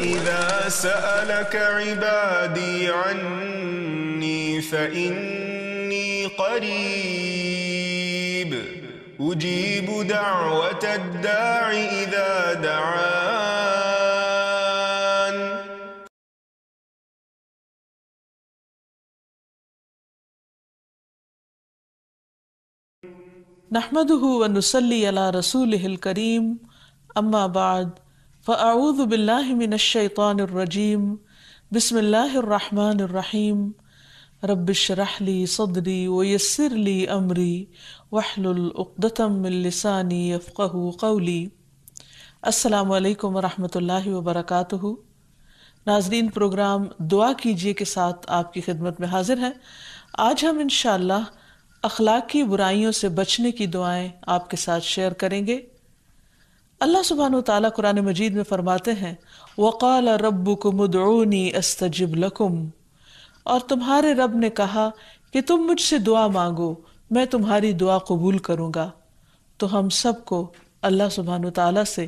وَإِذَا سَأَلَكَ عِبَادِي عَنِّي فَإِنِّي قَرِيبٌ أُجِيبُ دَعْوَةَ الدَّاعِ إِذَا دَعَانِ۔ نحمده ونصلي على رسوله الكريم اما بعد فاعوذ باللہ من الشیطان الرجیم بسم اللہ الرحمن الرحیم رب اشرح لي صدری ویسر لي امری واحلل عقدۃ من لسانی یفقہوا قولی۔ السلام علیکم ورحمۃ اللہ وبرکاتہ۔ ناظرین، پروگرام دعا کیجیے کے ساتھ آپ کی خدمت میں حاضر ہیں۔ آج ہم انشاءاللہ اخلاقی برائیوں سے بچنے کی دعائیں آپ کے ساتھ شیئر کریں گے۔ اللہ سبحانہ وتعالیٰ قرآن مجید میں فرماتے ہیں وَقَالَ رَبُّكُمُ ادْعُونِي أَسْتَجِبْ لَكُمْ، اور تمہارے رب نے کہا کہ تم مجھ سے دعا مانگو، میں تمہاری دعا قبول کروں گا۔ تو ہم سب کو اللہ سبحانہ وتعالیٰ سے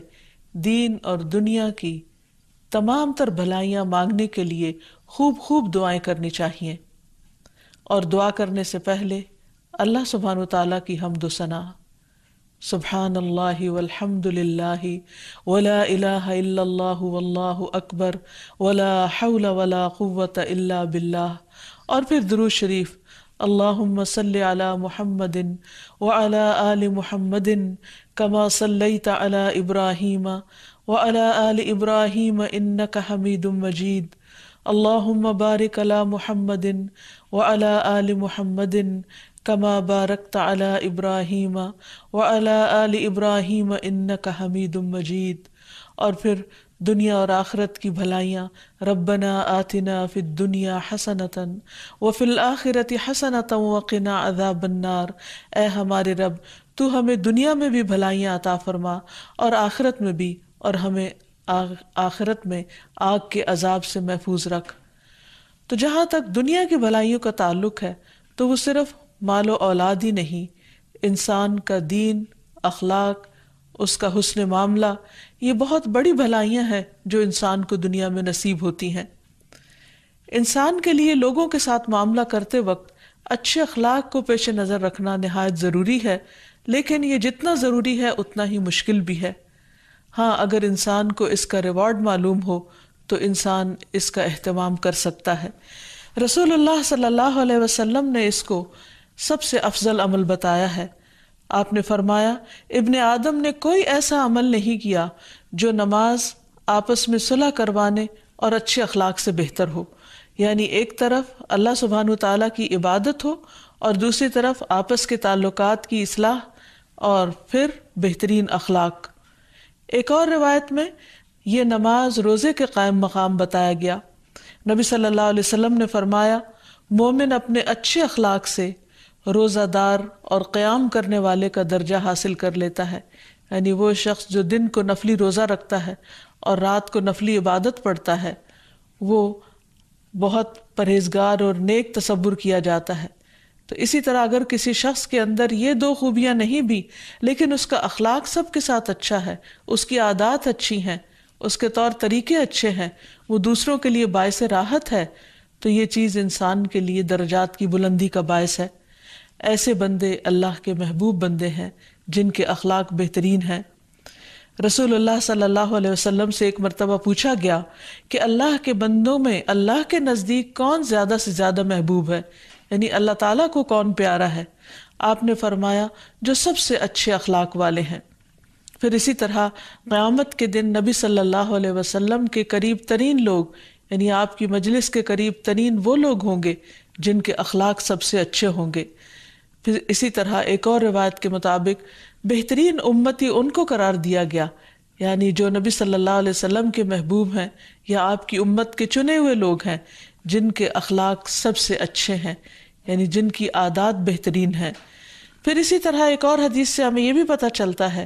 دین اور دنیا کی تمام تر بھلائیاں مانگنے کے لیے خوب خوب دعائیں کرنی چاہیے، اور دعا کرنے سے پہلے اللہ سبحانہ وتعالیٰ کی حمد و ثنا، سبحان اللہ والحمد للہ ولا الہ الا اللہ واللہ اکبر ولا حول ولا قوة الا باللہ، اور پھر درود شریف اللہم صلی علی محمد وعلی آل محمد کما صلیت علی ابراہیم وعلی آل ابراہیم انک حمید مجید، اللہم بارک علی محمد وعلی آل محمد کما بارکت علی ابراہیم وعلی آل ابراہیم انک حمید مجید، اور پھر دنیا اور آخرت کی بھلائیاں ربنا آتنا فی الدنیا حسنۃ وفی الآخرۃ حسنۃ وقنا عذاب النار، اے ہمارے رب تو ہمیں دنیا میں بھی بھلائیاں عطا فرما اور آخرت میں بھی، اور ہمیں آخرت میں آگ کے عذاب سے محفوظ رکھ۔ تو جہاں تک دنیا کی بھلائیوں کا تعلق ہے تو وہ صرف مال و اولاد ہی نہیں، انسان کا دین، اخلاق، اس کا حسن معاملہ، یہ بہت بڑی بھلائیاں ہیں جو انسان کو دنیا میں نصیب ہوتی ہیں۔ انسان کے لیے لوگوں کے ساتھ معاملہ کرتے وقت اچھے اخلاق کو پیش نظر رکھنا نہایت ضروری ہے، لیکن یہ جتنا ضروری ہے اتنا ہی مشکل بھی ہے۔ ہاں، اگر انسان کو اس کا ریوارڈ معلوم ہو تو انسان اس کا اہتمام کر سکتا ہے۔ رسول اللہ صلی اللہ علیہ وسلم نے اس کو سب سے افضل عمل بتایا ہے۔ آپ نے فرمایا ابن آدم نے کوئی ایسا عمل نہیں کیا جو نماز، آپس میں صلح کروانے اور اچھے اخلاق سے بہتر ہو، یعنی ایک طرف اللہ سبحانہ وتعالیٰ کی عبادت ہو اور دوسری طرف آپس کے تعلقات کی اصلاح اور پھر بہترین اخلاق۔ ایک اور روایت میں یہ نماز روزے کے قائم مقام بتایا گیا۔ نبی صلی اللہ علیہ وسلم نے فرمایا مومن اپنے اچھے اخلاق سے روزہ دار اور قیام کرنے والے کا درجہ حاصل کر لیتا ہے، یعنی وہ شخص جو دن کو نفلی روزہ رکھتا ہے اور رات کو نفلی عبادت پڑھتا ہے وہ بہت پرہیزگار اور نیک تصور کیا جاتا ہے۔ تو اسی طرح اگر کسی شخص کے اندر یہ دو خوبیاں نہیں بھی لیکن اس کا اخلاق سب کے ساتھ اچھا ہے، اس کی عادات اچھی ہیں، اس کے طور طریقے اچھے ہیں، وہ دوسروں کے لیے باعث راحت ہے، تو یہ چیز انسان کے لیے درجات کی بلندی کا باعث ہے۔ ایسے بندے اللہ کے محبوب بندے ہیں جن کے اخلاق بہترین ہیں۔ رسول اللہ صلی اللہ علیہ وسلم سے ایک مرتبہ پوچھا گیا کہ اللہ کے بندوں میں اللہ کے نزدیک کون زیادہ سے زیادہ محبوب ہے، یعنی اللہ تعالیٰ کو کون پیارا ہے؟ آپ نے فرمایا جو سب سے اچھے اخلاق والے ہیں۔ پھر اسی طرح قیامت کے دن نبی صلی اللہ علیہ وسلم کے قریب ترین لوگ، یعنی آپ کی مجلس کے قریب ترین وہ لوگ ہوں گے جن کے اخلاق سب سے اچھے ہوں گے۔ پھر اسی طرح ایک اور روایت کے مطابق بہترین امتی ان کو قرار دیا گیا، یعنی جو نبی صلی اللہ علیہ وسلم کے محبوب ہیں یا آپ کی امت کے چنے ہوئے لوگ ہیں جن کے اخلاق سب سے اچھے ہیں، یعنی جن کی عادات بہترین ہیں۔ پھر اسی طرح ایک اور حدیث سے ہمیں یہ بھی پتہ چلتا ہے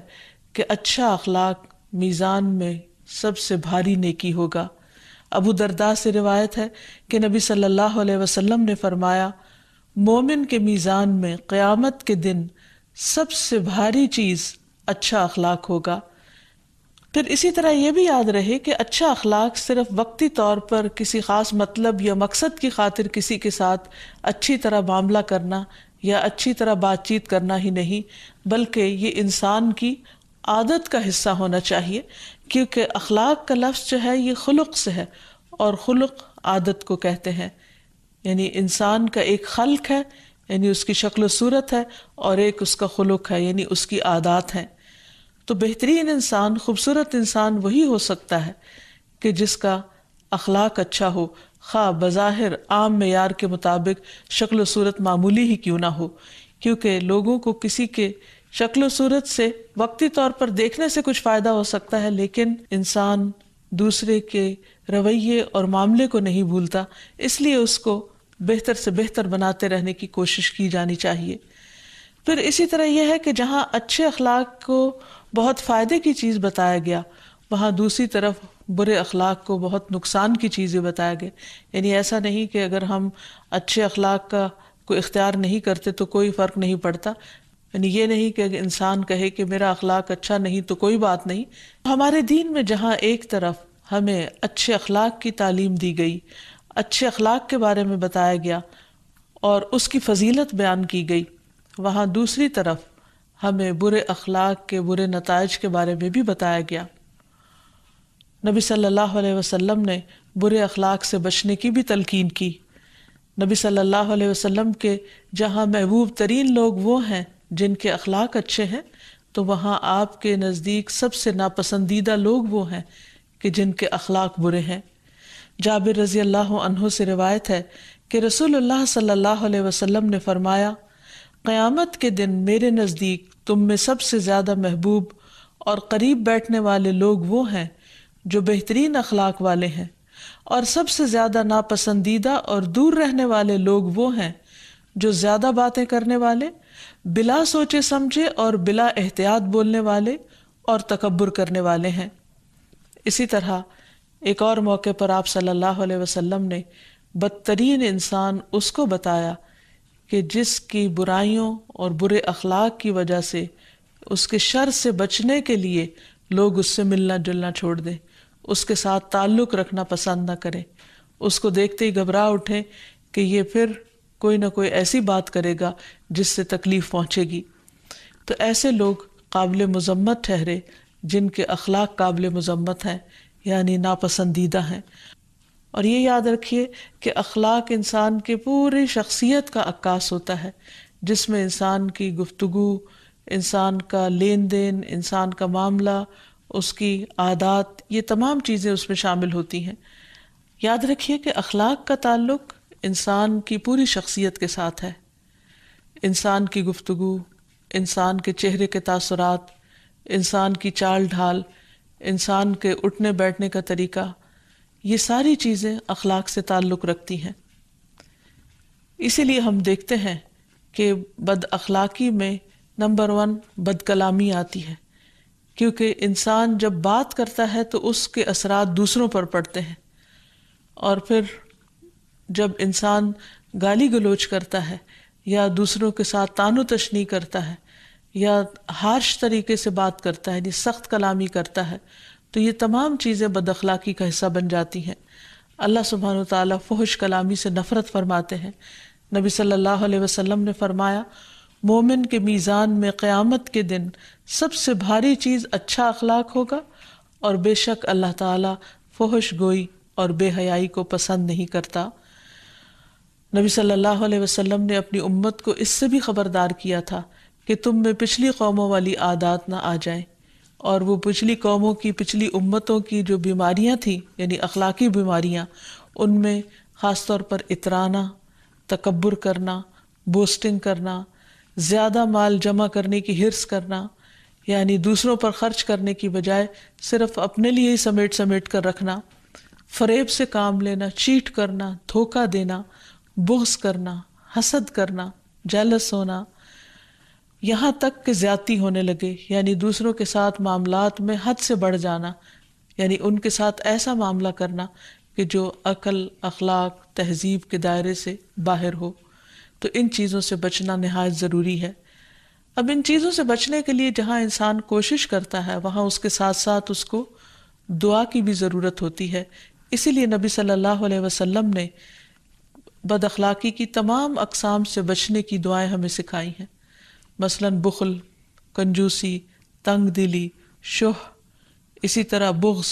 کہ اچھا اخلاق میزان میں سب سے بھاری نیکی ہوگا۔ ابو درداء سے روایت ہے کہ نبی صلی اللہ علیہ وسلم نے فرمایا مومن کے میزان میں قیامت کے دن سب سے بھاری چیز اچھا اخلاق ہوگا۔ پھر اسی طرح یہ بھی یاد رہے کہ اچھا اخلاق صرف وقتی طور پر کسی خاص مطلب یا مقصد کی خاطر کسی کے ساتھ اچھی طرح معاملہ کرنا یا اچھی طرح بات چیت کرنا ہی نہیں، بلکہ یہ انسان کی عادت کا حصہ ہونا چاہیے، کیونکہ اخلاق کا لفظ جو ہے یہ خلق سے ہے، اور خلق عادت کو کہتے ہیں، یعنی انسان کا ایک خلق ہے یعنی اس کی شکل و صورت ہے، اور ایک اس کا خلق ہے یعنی اس کی عادات ہیں۔ تو بہترین انسان، خوبصورت انسان وہی ہو سکتا ہے کہ جس کا اخلاق اچھا ہو، خواہ بظاہر عام معیار کے مطابق شکل و صورت معمولی ہی کیوں نہ ہو، کیونکہ لوگوں کو کسی کے شکل و صورت سے وقتی طور پر دیکھنے سے کچھ فائدہ ہو سکتا ہے، لیکن انسان دوسرے کے رویے اور معاملے کو نہیں بھولتا، اس لیے اس کو بہتر سے بہتر بناتے رہنے کی کوشش کی جانی چاہیے۔ پھر اسی طرح یہ ہے کہ جہاں اچھے اخلاق کو بہت فائدے کی چیز بتایا گیا، وہاں دوسری طرف برے اخلاق کو بہت نقصان کی چیزیں بتایا گیا۔ یعنی ایسا نہیں کہ اگر ہم اچھے اخلاق کا کوئی اختیار نہیں کرتے تو کوئی فرق نہیں پڑتا، یعنی یہ نہیں کہ اگر انسان کہے کہ میرا اخلاق اچھا نہیں تو کوئی بات نہیں۔ ہمارے دین میں جہاں ایک طرف ہمیں اچھے اخلاق کی تعلیم دی گئی، اچھے اخلاق کے بارے میں بتایا گیا اور اس کی فضیلت بیان کی گئی، وہاں دوسری طرف ہمیں برے اخلاق کے برے نتائج کے بارے میں بھی بتایا گیا۔ نبی صلی اللہ علیہ وسلم نے برے اخلاق سے بچنے کی بھی تلقین کی۔ نبی صلی اللہ علیہ وسلم کے جہاں محبوب ترین لوگ وہ ہیں جن کے اخلاق اچھے ہیں، تو وہاں آپ کے نزدیک سب سے ناپسندیدہ لوگ وہ ہیں کہ جن کے اخلاق برے ہیں۔ جابر رضی اللہ عنہ سے روایت ہے کہ رسول اللہ صلی اللہ علیہ وسلم نے فرمایا، قیامت کے دن میرے نزدیک تم میں سب سے زیادہ محبوب اور قریب بیٹھنے والے لوگ وہ ہیں جو بہترین اخلاق والے ہیں، اور سب سے زیادہ ناپسندیدہ اور دور رہنے والے لوگ وہ ہیں جو زیادہ باتیں کرنے والے، بلا سوچے سمجھے اور بلا احتیاط بولنے والے اور تکبر کرنے والے ہیں۔ اسی طرح ایک اور موقع پر آپ صلی اللہ علیہ وسلم نے بدترین انسان اس کو بتایا کہ جس کی برائیوں اور برے اخلاق کی وجہ سے اس کے شر سے بچنے کے لیے لوگ اس سے ملنا جلنا چھوڑ دیں، اس کے ساتھ تعلق رکھنا پسند نہ کریں، اس کو دیکھتے ہی گھبرا اٹھیں کہ یہ پھر کوئی نہ کوئی ایسی بات کرے گا جس سے تکلیف پہنچے گی۔ تو ایسے لوگ قابل مذمت ٹھہرے جن کے اخلاق قابل مذمت ہیں، یعنی ناپسندیدہ ہیں۔ اور یہ یاد رکھیے کہ اخلاق انسان کے پوری شخصیت کا عکاس ہوتا ہے، جس میں انسان کی گفتگو، انسان کا لین دین، انسان کا معاملہ، اس کی عادات، یہ تمام چیزیں اس میں شامل ہوتی ہیں۔ یاد رکھیے کہ اخلاق کا تعلق انسان کی پوری شخصیت کے ساتھ ہے۔ انسان کی گفتگو، انسان کے چہرے کے تاثرات، انسان کی چال ڈھال، انسان کے اٹھنے بیٹھنے کا طریقہ، یہ ساری چیزیں اخلاق سے تعلق رکھتی ہیں۔ اسی لیے ہم دیکھتے ہیں کہ بد اخلاقی میں نمبر 1 بد کلامی آتی ہے، کیونکہ انسان جب بات کرتا ہے تو اس کے اثرات دوسروں پر پڑتے ہیں، اور پھر جب انسان گالی گلوچ کرتا ہے یا دوسروں کے ساتھ طعن و تشنیع کرتا ہے یا ہارش طریقے سے بات کرتا ہے، یعنی سخت کلامی کرتا ہے، تو یہ تمام چیزیں بد اخلاقی کا حصہ بن جاتی ہیں۔ اللہ سبحانہ وتعالیٰ فحش کلامی سے نفرت فرماتے ہیں۔ نبی صلی اللہ علیہ وسلم نے فرمایا، مومن کے میزان میں قیامت کے دن سب سے بھاری چیز اچھا اخلاق ہوگا، اور بے شک اللہ تعالیٰ فحش گوئی اور بے حیائی کو پسند نہیں کرتا۔ نبی صلی اللہ علیہ وسلم نے اپنی امت کو اس سے بھی خبردار کیا تھا کہ تم میں پچھلی قوموں والی عادات نہ آ جائیں، اور وہ پچھلی قوموں کی، پچھلی امتوں کی جو بیماریاں تھیں، یعنی اخلاقی بیماریاں، ان میں خاص طور پر اترانا، تکبر کرنا، بوسٹنگ کرنا، زیادہ مال جمع کرنے کی حرص کرنا، یعنی دوسروں پر خرچ کرنے کی بجائے صرف اپنے لیے ہی سمیٹ سمیٹ کر رکھنا، فریب سے کام لینا، چیٹ کرنا، دھوکہ دینا، بغض کرنا، حسد کرنا، جیلس ہونا، یہاں تک کہ زیادتی ہونے لگے، یعنی دوسروں کے ساتھ معاملات میں حد سے بڑھ جانا، یعنی ان کے ساتھ ایسا معاملہ کرنا کہ جو عقل، اخلاق، تہذیب کے دائرے سے باہر ہو۔ تو ان چیزوں سے بچنا نہایت ضروری ہے۔ اب ان چیزوں سے بچنے کے لیے جہاں انسان کوشش کرتا ہے وہاں اس کے ساتھ ساتھ اس کو دعا کی بھی ضرورت ہوتی ہے. اسی لیے نبی صلی اللہ علیہ وسلم نے بد اخلاقی کی تمام اقسام سے بچنے کی دعائیں ہمیں سکھائی ہیں. مثلاً بخل، کنجوسی، تنگ دلی، شح، اسی طرح بغض،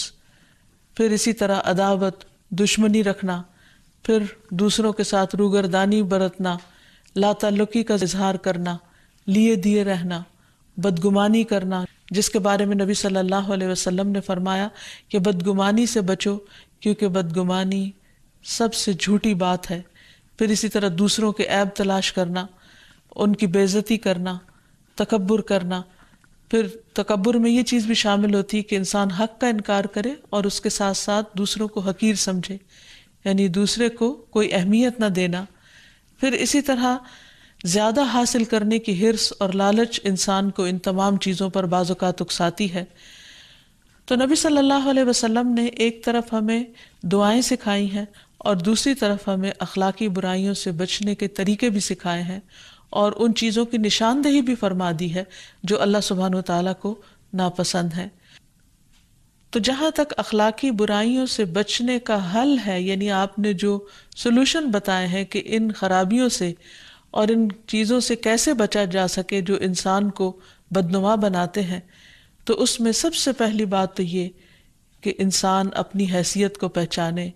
پھر اسی طرح عداوت، دشمنی رکھنا، پھر دوسروں کے ساتھ روگردانی برتنا، لا تعلقی کا اظہار کرنا، لیے دیے رہنا، بدگمانی کرنا، جس کے بارے میں نبی صلی اللہ علیہ وسلم نے فرمایا کہ بدگمانی سے بچو کیونکہ بدگمانی سب سے جھوٹی بات ہے. پھر اسی طرح دوسروں کے عیب تلاش کرنا، ان کی بے عزتی کرنا، تکبر کرنا. پھر تکبر میں یہ چیز بھی شامل ہوتی ہے کہ انسان حق کا انکار کرے اور اس کے ساتھ ساتھ دوسروں کو حقیر سمجھے، یعنی دوسرے کو کوئی اہمیت نہ دینا. پھر اسی طرح زیادہ حاصل کرنے کی حرص اور لالچ انسان کو ان تمام چیزوں پر بعض اوقات اکساتی ہے. تو نبی صلی اللہ علیہ وسلم نے ایک طرف ہمیں دعائیں سکھائی ہیں اور دوسری طرف ہمیں اخلاقی برائیوں سے بچنے کے طریقے بھی سکھائے ہیں اور ان چیزوں کی نشاندہی بھی فرما دی ہے جو اللہ سبحانہ و تعالیٰ کو ناپسند ہے. تو جہاں تک اخلاقی برائیوں سے بچنے کا حل ہے، یعنی آپ نے جو سلوشن بتائے ہیں کہ ان خرابیوں سے اور ان چیزوں سے کیسے بچا جا سکے جو انسان کو بدنما بناتے ہیں، تو اس میں سب سے پہلی بات تو یہ کہ انسان اپنی حیثیت کو پہچانے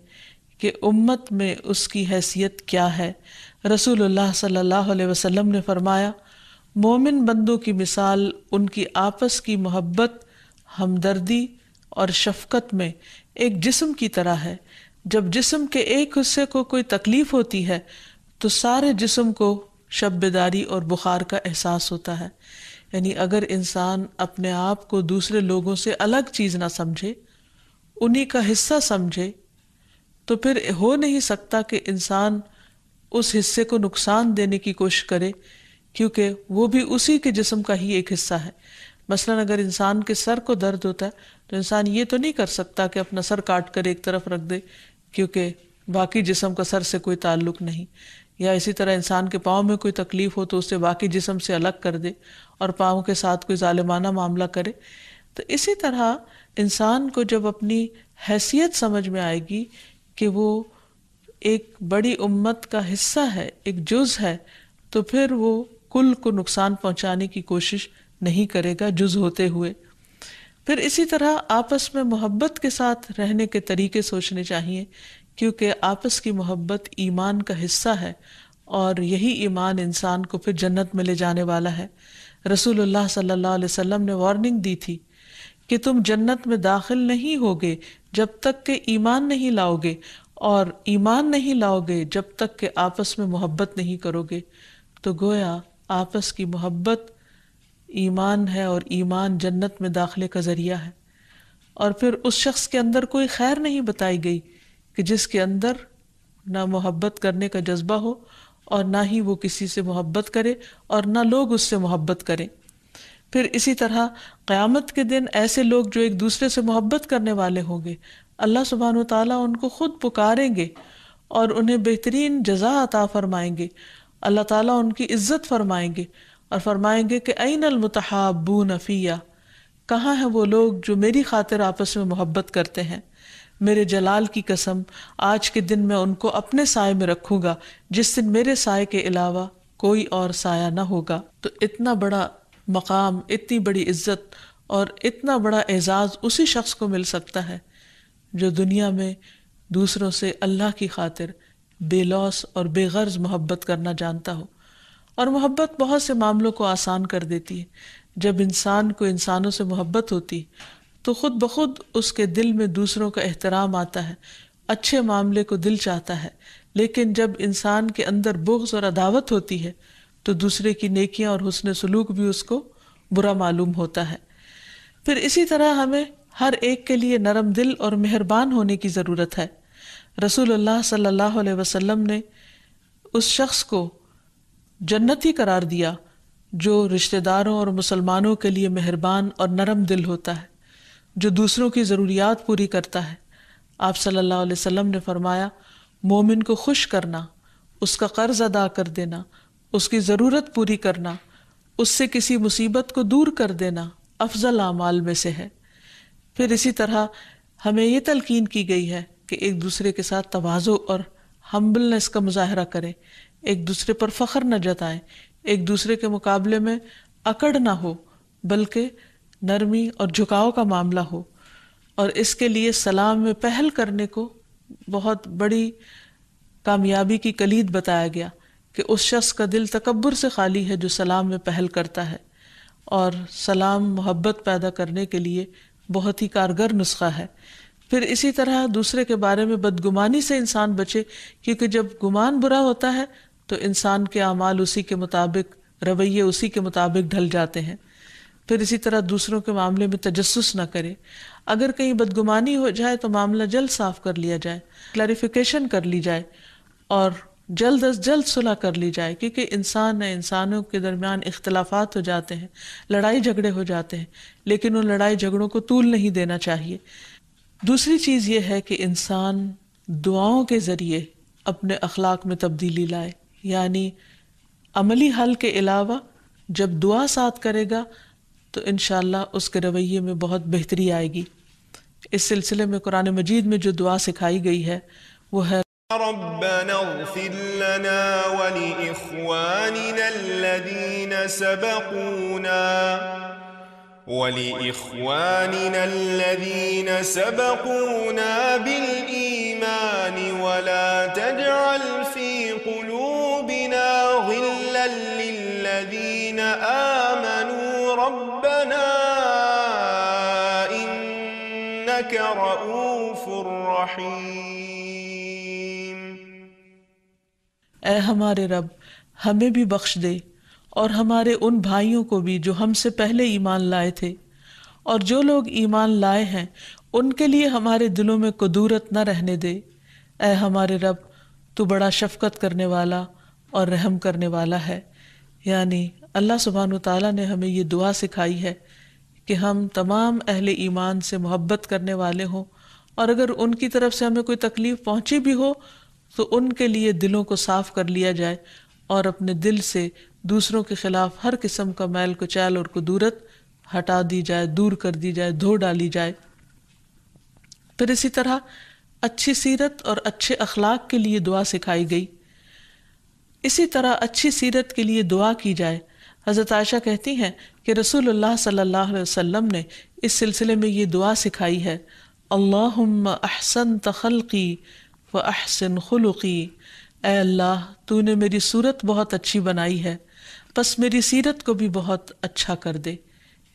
کہ امت میں اس کی حیثیت کیا ہے. رسول اللہ صلی اللہ علیہ وسلم نے فرمایا، مومن بندوں کی مثال ان کی آپس کی محبت، ہمدردی اور شفقت میں ایک جسم کی طرح ہے. جب جسم کے ایک حصے کو کوئی تکلیف ہوتی ہے تو سارے جسم کو شب بیداری اور بخار کا احساس ہوتا ہے. یعنی اگر انسان اپنے آپ کو دوسرے لوگوں سے الگ چیز نہ سمجھے، انہی کا حصہ سمجھے، تو پھر ہو نہیں سکتا کہ انسان اس حصے کو نقصان دینے کی کوشش کرے، کیونکہ وہ بھی اسی کے جسم کا ہی ایک حصہ ہے. مثلاً اگر انسان کے سر کو درد ہوتا ہے تو انسان یہ تو نہیں کر سکتا کہ اپنا سر کاٹ کر ایک طرف رکھ دے کیونکہ باقی جسم کا سر سے کوئی تعلق نہیں. یا اسی طرح انسان کے پاؤں میں کوئی تکلیف ہو تو اسے باقی جسم سے الگ کر دے اور پاؤں کے ساتھ کوئی ظالمانہ معاملہ کرے. تو اسی طرح انسان کو جب اپنی حیثیت سمجھ میں آئے گی کہ وہ ایک بڑی امت کا حصہ ہے، ایک جز ہے، تو پھر وہ کل کو نقصان پہنچانے کی کوشش نہیں کرے گا جز ہوتے ہوئے. پھر اسی طرح آپس میں محبت کے ساتھ رہنے کے طریقے سوچنے چاہیے، کیونکہ آپس کی محبت ایمان کا حصہ ہے اور یہی ایمان انسان کو پھر جنت میں لے جانے والا ہے. رسول اللہ صلی اللہ علیہ وسلم نے وارننگ دی تھی کہ تم جنت میں داخل نہیں ہوگے جب تک کہ ایمان نہیں لاؤ گے، اور ایمان نہیں لاؤ گے جب تک کہ آپس میں محبت نہیں کرو گے. تو گویا آپس کی محبت ایمان ہے اور ایمان جنت میں داخلے کا ذریعہ ہے. اور پھر اس شخص کے اندر کوئی خیر نہیں بتائی گئی کہ جس کے اندر نہ محبت کرنے کا جذبہ ہو اور نہ ہی وہ کسی سے محبت کرے اور نہ لوگ اس سے محبت کریں. پھر اسی طرح قیامت کے دن ایسے لوگ جو ایک دوسرے سے محبت کرنے والے ہوں گے، اللہ سبحانہ و تعالیٰ ان کو خود پکاریں گے اور انہیں بہترین جزا عطا فرمائیں گے. اللہ تعالیٰ ان کی عزت فرمائیں گے اور فرمائیں گے کہ این المتحابون فیہ، کہاں ہیں وہ لوگ جو میری خاطر آپس میں محبت کرتے ہیں. میرے جلال کی قسم، آج کے دن میں ان کو اپنے سائے میں رکھوں گا جس دن میرے سائے کے علاوہ کوئی اور سایہ نہ ہوگا. تو اتنا بڑا مقام، اتنی بڑی عزت اور اتنا بڑا اعزاز اسی شخص کو مل سکتا ہے جو دنیا میں دوسروں سے اللہ کی خاطر بے لوث اور بے غرض محبت کرنا جانتا ہو. اور محبت بہت سے معاملوں کو آسان کر دیتی ہے. جب انسان کو انسانوں سے محبت ہوتی تو خود بخود اس کے دل میں دوسروں کا احترام آتا ہے، اچھے معاملے کو دل چاہتا ہے. لیکن جب انسان کے اندر بغض اور عداوت ہوتی ہے تو دوسرے کی نیکیاں اور حسن سلوک بھی اس کو برا معلوم ہوتا ہے. پھر اسی طرح ہمیں ہر ایک کے لیے نرم دل اور مہربان ہونے کی ضرورت ہے. رسول اللہ صلی اللہ علیہ وسلم نے اس شخص کو جنتی قرار دیا جو رشتہ داروں اور مسلمانوں کے لیے مہربان اور نرم دل ہوتا ہے، جو دوسروں کی ضروریات پوری کرتا ہے. آپ صلی اللہ علیہ وسلم نے فرمایا، مومن کو خوش کرنا، اس کا قرض ادا کر دینا، اس کی ضرورت پوری کرنا اس سے کسی مصیبت کو دور کر دینا افضل اعمال میں سے ہے۔ پھر اسی طرح ہمیں یہ تلقین کی گئی ہے کہ ایک دوسرے کے ساتھ تواضع اور ہمبلنس کا مظاہرہ کریں، ایک دوسرے پر فخر نہ جتائیں، ایک دوسرے کے مقابلے میں اکڑ نہ ہو بلکہ نرمی اور جھکاؤ کا معاملہ ہو۔ اور اس کے لیے سلام میں پہل کرنے کو بہت بڑی کامیابی کی کلید بتایا گیا کہ اس شخص کا دل تکبر سے خالی ہے جو سلام میں پہل کرتا ہے، اور سلام محبت پیدا کرنے کے لیے بہت ہی کارگر نسخہ ہے۔ پھر اسی طرح دوسرے کے بارے میں بدگمانی سے انسان بچے، کیونکہ جب گمان برا ہوتا ہے تو انسان کے اعمال اسی کے مطابق، رویے اسی کے مطابق ڈھل جاتے ہیں۔ پھر اسی طرح دوسروں کے معاملے میں تجسس نہ کرے، اگر کہیں بدگمانی ہو جائے تو معاملہ جلد صاف کر لیا جائے، کلیریفیکیشن کر لی جائے اور جلد از جلد صلح کر لی جائے، کیونکہ انسان ہے، انسانوں کے درمیان اختلافات ہو جاتے ہیں، لڑائی جھگڑے ہو جاتے ہیں، لیکن ان لڑائی جھگڑوں کو طول نہیں دینا چاہیے۔ دوسری چیز یہ ہے کہ انسان دعاؤں کے ذریعے اپنے اخلاق میں تبدیلی لائے، یعنی عملی حل کے علاوہ جب دعا ساتھ کرے گا تو انشاءاللہ اس کے رویے میں بہت بہتری آئے گی۔ اس سلسلے میں قرآن مجید میں جو دعا سکھائی گئی ہے وہ ہے ربنا اغفر لنا ولإخواننا الذين سبقونا بالإيمان ولا تجعل في قلوبنا غلا للذين آمنوا ربنا إنك رؤوف رحيم۔ اے ہمارے رب، ہمیں بھی بخش دے اور ہمارے ان بھائیوں کو بھی جو ہم سے پہلے ایمان لائے تھے، اور جو لوگ ایمان لائے ہیں ان کے لیے ہمارے دلوں میں کدورت نہ رہنے دے۔ اے ہمارے رب، تو بڑا شفقت کرنے والا اور رحم کرنے والا ہے۔ یعنی اللہ سبحانہ وتعالیٰ نے ہمیں یہ دعا سکھائی ہے کہ ہم تمام اہل ایمان سے محبت کرنے والے ہوں، اور اگر ان کی طرف سے ہمیں کوئی تکلیف پہنچی بھی ہو تو ان کے لیے دلوں کو صاف کر لیا جائے اور اپنے دل سے دوسروں کے خلاف ہر قسم کا میل کچیل اور کدورت ہٹا دی جائے، دور کر دی جائے، دھو ڈالی جائے۔ پھر اسی طرح اچھی سیرت اور اچھے اخلاق کے لیے دعا سکھائی گئی۔ اسی طرح اچھی سیرت کے لیے دعا کی جائے۔ حضرت عائشہ کہتی ہیں کہ رسول اللہ صلی اللہ علیہ وسلم نے اس سلسلے میں یہ دعا سکھائی ہے، اللہم احسنت خلقی واحسن خلقی۔ اے اللہ، تو نے میری صورت بہت اچھی بنائی ہے، پس میری سیرت کو بھی بہت اچھا کر دے۔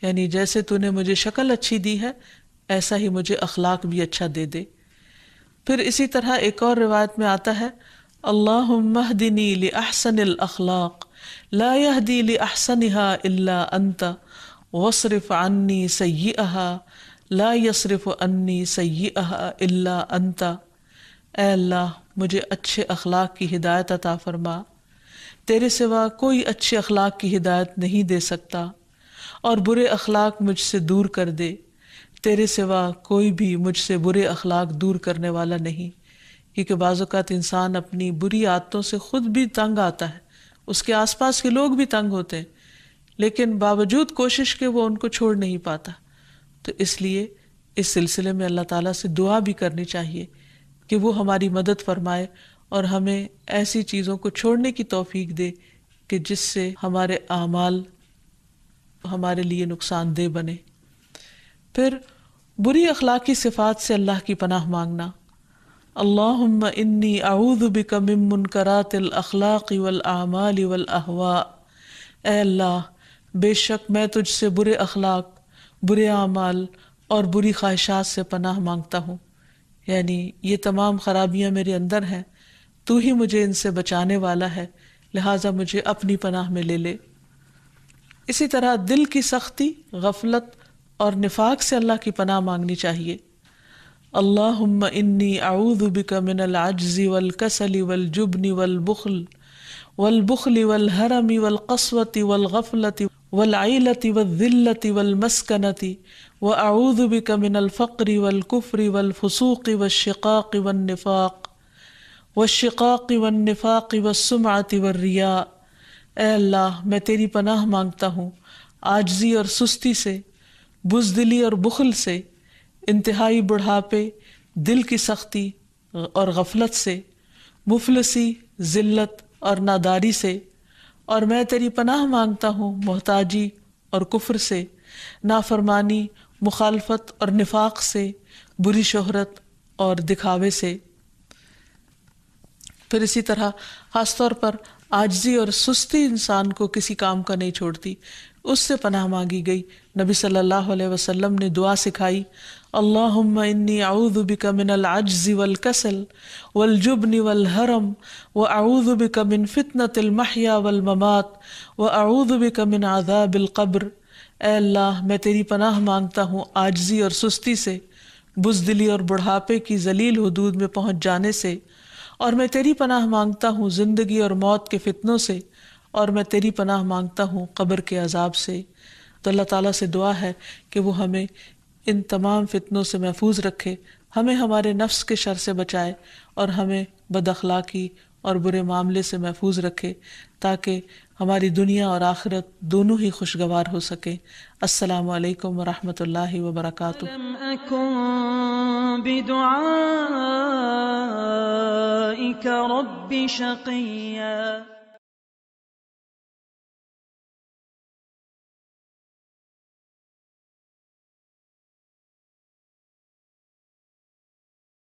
یعنی جیسے تو نے مجھے شکل اچھی دی ہے ایسا ہی مجھے اخلاق بھی اچھا دے دے۔ پھر اسی طرح ایک اور روایت میں آتا ہے، اللہم اہدنی لأحسن الاخلاق لا یہدی لأحسنها الا انت واصرف عنی سیئها لا یصرف عنی سیئها الا انت۔ اے اللہ، مجھے اچھے اخلاق کی ہدایت عطا فرما، تیرے سوا کوئی اچھے اخلاق کی ہدایت نہیں دے سکتا، اور برے اخلاق مجھ سے دور کر دے، تیرے سوا کوئی بھی مجھ سے برے اخلاق دور کرنے والا نہیں۔ کیونکہ بعض اوقات انسان اپنی بری عادتوں سے خود بھی تنگ آتا ہے، اس کے آس پاس کے لوگ بھی تنگ ہوتے ہیں، لیکن باوجود کوشش کے وہ ان کو چھوڑ نہیں پاتا۔ تو اس لیے اس سلسلے میں اللہ تعالیٰ سے دعا بھی کرنی چاہیے کہ وہ ہماری مدد فرمائے اور ہمیں ایسی چیزوں کو چھوڑنے کی توفیق دے کہ جس سے ہمارے اعمال ہمارے لیے نقصان دہ بنے۔ پھر بری اخلاقی صفات سے اللہ کی پناہ مانگنا، اللہم انی اعوذ بک من منکرات الاخلاق والاعمال والاہواء۔ اے اللہ، بے شک میں تجھ سے برے اخلاق، برے اعمال اور بری خواہشات سے پناہ مانگتا ہوں، یعنی یہ تمام خرابیاں میرے اندر ہیں، تو ہی مجھے ان سے بچانے والا ہے، لہٰذا مجھے اپنی پناہ میں لے لے۔ اسی طرح دل کی سختی، غفلت اور نفاق سے اللہ کی پناہ مانگنی چاہیے۔ اللہم انی اعوذ بک من العجز والکسل والجبن والبخل والحرم والقسوة والغفلة والعیلة والذلة والمسکنة، واعوذ بک من الفقر والکفر والفسوق والشقاق والنفاق والسمعة والریاء۔ اے اللہ میں تیری پناہ مانگتا ہوں عاجزی اور سستی سے، بزدلی اور بخل سے، انتہائی بڑھاپے، دل کی سختی اور غفلت سے، مفلسی، ذلت اور ناداری سے، اور میں تیری پناہ مانگتا ہوں محتاجی اور کفر سے، نافرمانی، مخالفت اور نفاق سے، بری شہرت اور دکھاوے سے۔ پھر اسی طرح خاص طور پر عاجزی اور سستی انسان کو کسی کام کا نہیں چھوڑتی، اس سے پناہ مانگی گئی۔ نبی صلی اللہ علیہ وسلم نے دعا سکھائی، اللہم انی اعوذ بک من العجز والکسل والجبن والحرم واعوذ بک من فتنۃ المحیا والممات واعوذ بک من عذاب القبر۔ اے اللہ میں تیری پناہ مانگتا ہوں عاجزی اور سستی سے، بزدلی اور بڑھاپے کی ذلیل حدود میں پہنچ جانے سے، اور میں تیری پناہ مانگتا ہوں زندگی اور موت کے فتنوں سے، اور میں تیری پناہ مانگتا ہوں قبر کے عذاب سے۔ تو اللہ تعالیٰ سے دعا ہے کہ وہ ہمیں ان تمام فتنوں سے محفوظ رکھے، ہمیں ہمارے نفس کے شر سے بچائے، اور ہمیں بد اخلاقی اور برے معاملے سے محفوظ رکھے، تاکہ ہماری دنیا اور آخرت دونوں ہی خوشگوار ہو سکے۔ السلام علیکم ورحمۃ اللہ وبرکاتہ۔ لم أكن بدعائك رب شقيا